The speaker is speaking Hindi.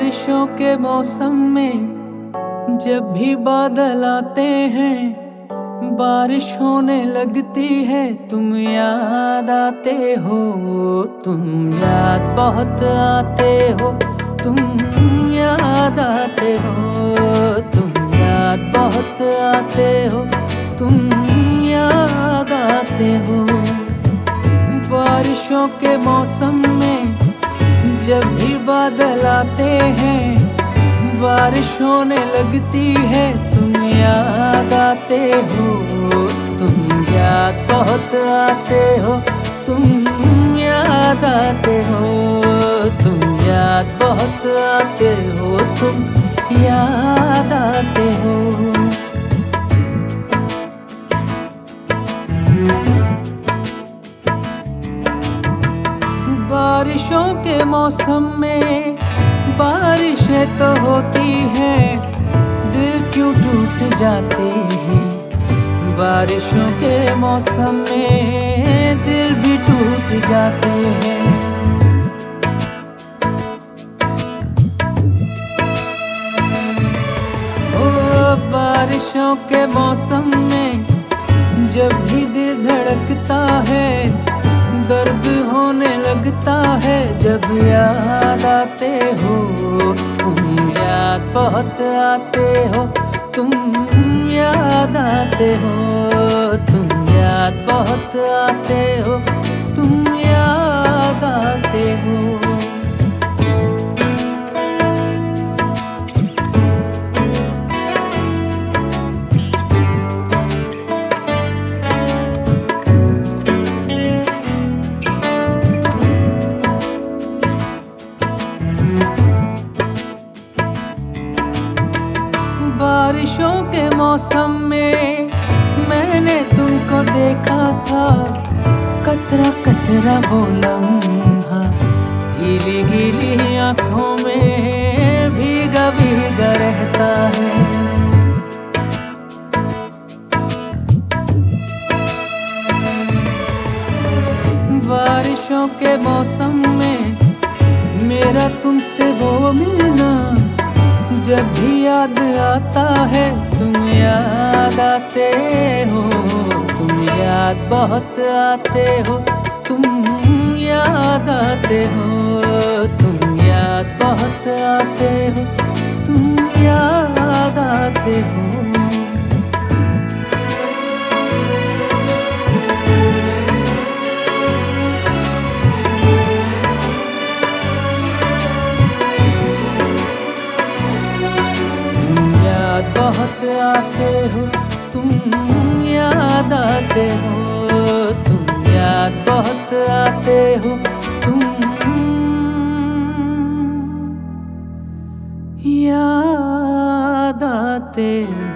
बारिशों के मौसम में जब भी बादल आते हैं, बारिश होने लगती है, तुम याद आते हो। तुम याद बहुत आते हो, तुम याद आते हो, तुम याद बहुत आते हो, तुम याद आते हो। बारिशों के मौसम में जब भी बादल आते हैं, बारिश होने लगती है, तुम याद आते हो। तुम याद बहुत आते हो, तुम याद आते हो, तुम याद बहुत आते हो, तुम याद आते हो। बारिशों के मौसम में बारिशें तो होती हैं, दिल क्यों टूट जाते हैं। बारिशों के मौसम में दिल भी टूट जाते हैं। ओ बारिशों के मौसम में जब भी दिल धड़कता है, दर्द होने लगता है जब याद आते हो। तुम याद बहुत आते हो, तुम याद आते हो, तुम याद बहुत आते हो, तुम याद आते हो। बारिशों के मौसम में मैंने तुमको देखा था, कतरा कतरा वो लम्हा गीली गीली आँखों में भीगा भीगा रहता है। बारिशों के मौसम में मेरा तुमसे वो मिलना जब भी याद आता है, तुम याद आते हो, तुम याद बहुत आते हो, तुम याद आते हो, तुम याद बहुत आते हो, तुम याद आते हो। बहुत आते हो, तुम याद आते हो, तुम याद बहुत आते हो, तुम याद आते हो।